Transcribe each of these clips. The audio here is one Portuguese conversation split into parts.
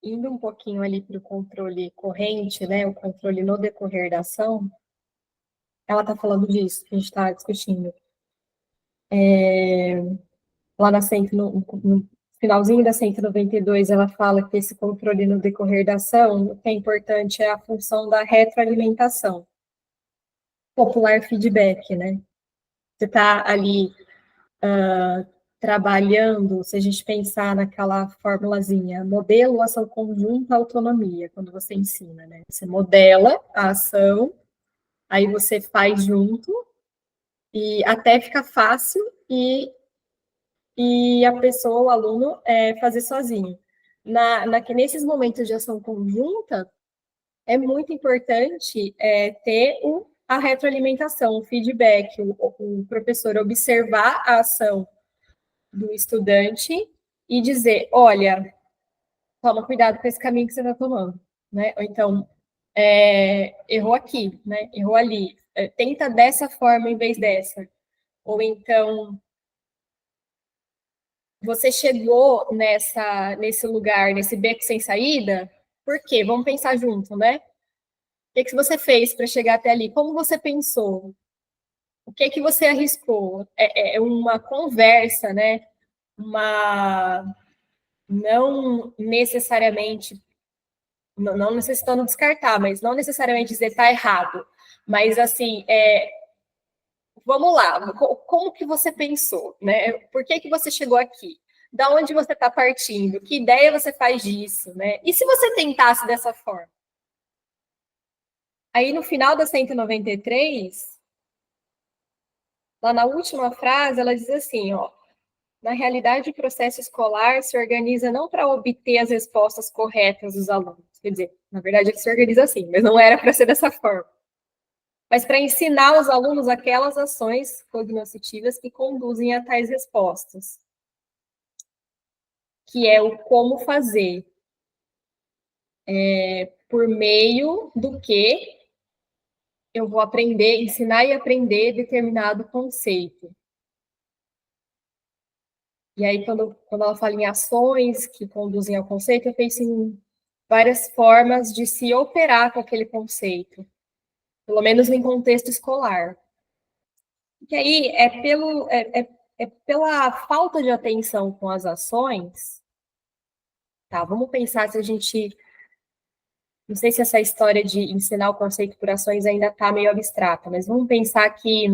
indo um pouquinho ali para o controle corrente, né, o controle no decorrer da ação, ela está falando disso, que a gente está discutindo. Lá na no finalzinho da 192, ela fala que esse controle no decorrer da ação, o que é importante é a função da retroalimentação, popular feedback, né? Você está ali trabalhando, se a gente pensar naquela formulazinha, modelo, ação conjunta, autonomia, quando você ensina, né? Você modela a ação, aí você faz junto, e até fica fácil, e a pessoa, o aluno, fazer sozinho. Nesses momentos de ação conjunta, é muito importante ter a retroalimentação, o feedback, o professor observar a ação do estudante e dizer, olha, toma cuidado com esse caminho que você está tomando, né? Ou então, errou aqui, né? Errou ali. Tenta dessa forma em vez dessa. Ou então, você chegou nesse lugar, nesse beco sem saída, por quê? Vamos pensar junto, né? O que você fez para chegar até ali? Como você pensou? O que você arriscou? É uma conversa, né? Não necessariamente, não necessitando descartar, mas não necessariamente dizer está errado. Mas, assim, vamos lá, como que você pensou, né? Por que você chegou aqui? Da onde você está partindo? Que ideia você faz disso, né? E se você tentasse dessa forma? Aí, no final da 193, lá na última frase, ela diz assim, ó, na realidade, o processo escolar se organiza não para obter as respostas corretas dos alunos. Quer dizer, na verdade, ele se organiza assim, mas não era para ser dessa forma. Mas para ensinar os alunos aquelas ações cognoscitivas que conduzem a tais respostas. Que é o como fazer. Por meio do que eu vou aprender, ensinar e aprender determinado conceito. E aí, quando ela fala em ações que conduzem ao conceito, eu penso em várias formas de se operar com aquele conceito, pelo menos em contexto escolar. E aí, pela falta de atenção com as ações, tá? Vamos pensar se a gente... Não sei se essa história de ensinar o conceito por ações ainda está meio abstrata, mas vamos pensar que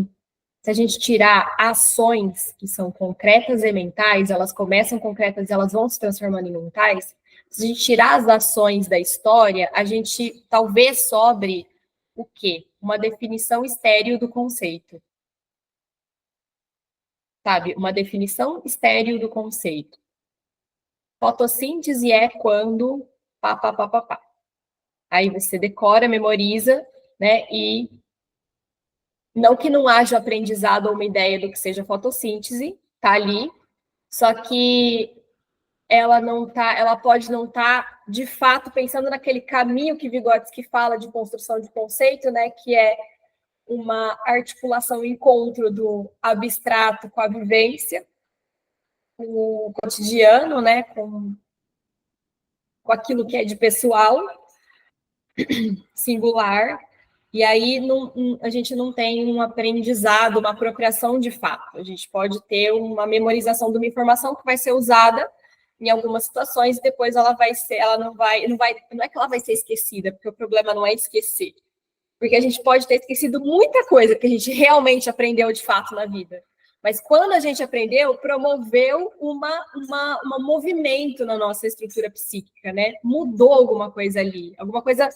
se a gente tirar ações que são concretas e mentais, elas começam concretas e elas vão se transformando em mentais. Se a gente tirar as ações da história, a gente talvez sobre o quê? Uma definição estéril do conceito. Sabe? Uma definição estéril do conceito. Fotossíntese é quando... Pá, pá, pá, pá, pá. Aí você decora, memoriza, né? E não que não haja aprendizado ou uma ideia do que seja fotossíntese, tá ali, só que ela pode não estar de fato pensando naquele caminho que Vygotsky fala de construção de conceito, né, que é uma articulação, encontro do abstrato com a vivência, com o cotidiano, né, com aquilo que é de pessoal, singular, e aí a gente não tem um aprendizado, uma apropriação de fato. A gente pode ter uma memorização de uma informação que vai ser usada em algumas situações e depois ela não é que ela vai ser esquecida, porque o problema não é esquecer. Porque a gente pode ter esquecido muita coisa que a gente realmente aprendeu de fato na vida. Mas quando a gente aprendeu, promoveu um movimento na nossa estrutura psíquica, né? Mudou alguma coisa ali, alguma coisa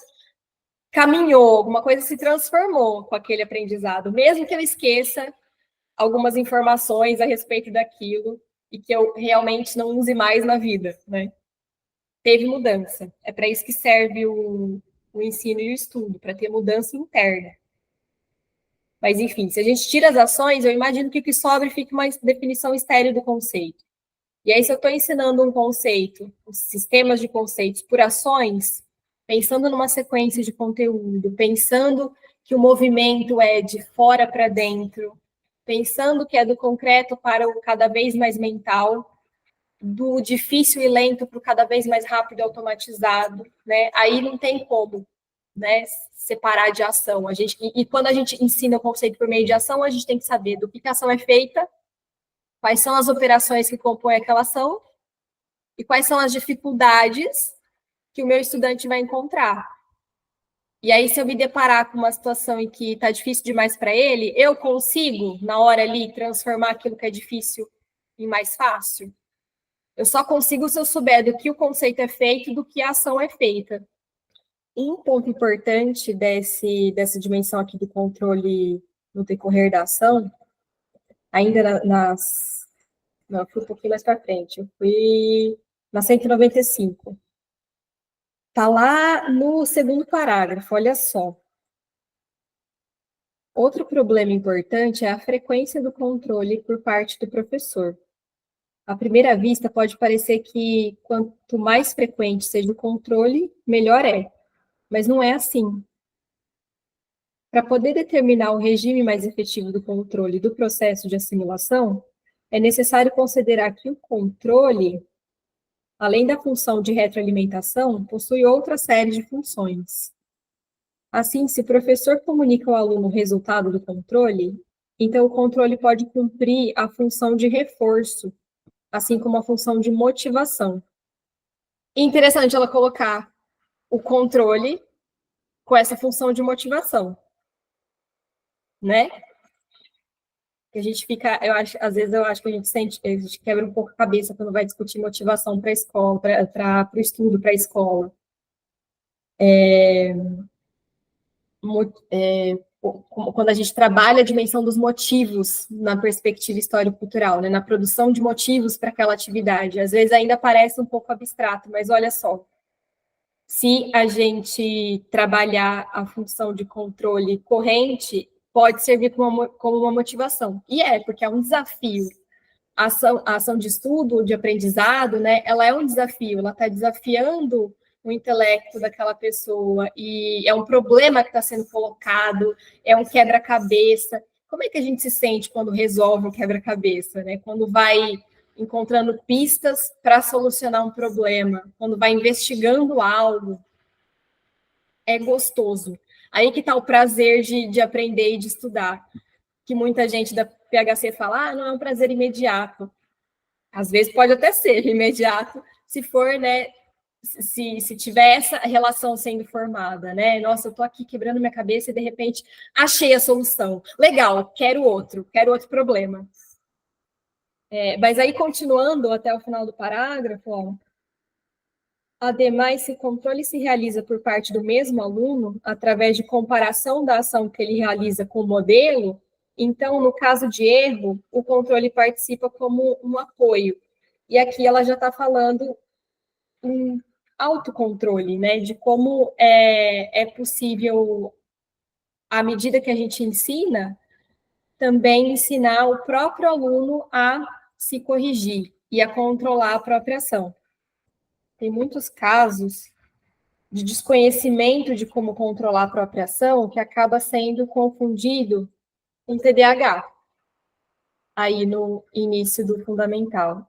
caminhou, alguma coisa se transformou com aquele aprendizado, mesmo que eu esqueça algumas informações a respeito daquilo e que eu realmente não use mais na vida, né? Teve mudança. É para isso que serve o ensino e o estudo, para ter mudança interna. Mas, enfim, se a gente tira as ações, eu imagino que o que sobra fique uma definição estéril do conceito. E aí, se eu estou ensinando um conceito, sistemas de conceitos por ações, pensando numa sequência de conteúdo, pensando que o movimento é de fora para dentro, pensando que é do concreto para o cada vez mais mental, do difícil e lento para o cada vez mais rápido e automatizado, né? Aí não tem como, né, separar de ação. E quando a gente ensina o conceito por meio de ação, a gente tem que saber do que a ação é feita, quais são as operações que compõem aquela ação e quais são as dificuldades que o meu estudante vai encontrar. E aí, se eu me deparar com uma situação em que está difícil demais para ele, eu consigo, na hora ali, transformar aquilo que é difícil em mais fácil? Eu só consigo se eu souber do que o conceito é feito, do que a ação é feita. Um ponto importante dessa dimensão aqui do controle no decorrer da ação, ainda não, eu fui um pouquinho mais para frente, eu fui na 195. Está lá no segundo parágrafo, olha só. Outro problema importante é a frequência do controle por parte do professor. À primeira vista, pode parecer que quanto mais frequente seja o controle, melhor é, mas não é assim. Para poder determinar o regime mais efetivo do controle do processo de assimilação, é necessário considerar que o controle, além da função de retroalimentação, possui outra série de funções. Assim, se o professor comunica ao aluno o resultado do controle, então o controle pode cumprir a função de reforço, assim como a função de motivação. Interessante ela colocar o controle com essa função de motivação, né? A gente fica, às vezes eu acho que a gente quebra um pouco a cabeça quando vai discutir motivação para a escola, para o estudo, para a escola. Quando a gente trabalha a dimensão dos motivos na perspectiva histórico-cultural, né, na produção de motivos para aquela atividade. Às vezes ainda parece um pouco abstrato, mas olha só, se a gente trabalhar a função de controle corrente, pode servir como uma motivação. E porque é um desafio. A ação de estudo, de aprendizado, né, ela é um desafio, ela está desafiando o intelecto daquela pessoa, e é um problema que está sendo colocado, é um quebra-cabeça. Como é que a gente se sente quando resolve um quebra-cabeça, né? Quando vai encontrando pistas para solucionar um problema, quando vai investigando algo, é gostoso. Aí que está o prazer de aprender e de estudar, que muita gente da PHC fala, não é um prazer imediato. Às vezes pode até ser imediato, se for, né, se tiver essa relação sendo formada, né? Nossa, eu tô aqui quebrando minha cabeça e de repente achei a solução. Legal, quero outro problema. Mas aí, continuando até o final do parágrafo, ó, ademais, se o controle se realiza por parte do mesmo aluno, através de comparação da ação que ele realiza com o modelo, então, no caso de erro, o controle participa como um apoio. E aqui ela já está falando em autocontrole, né? De como é possível, à medida que a gente ensina, também ensinar o próprio aluno a se corrigir e a controlar a própria ação. Tem muitos casos de desconhecimento de como controlar a própria ação que acaba sendo confundido com TDAH, aí no início do fundamental.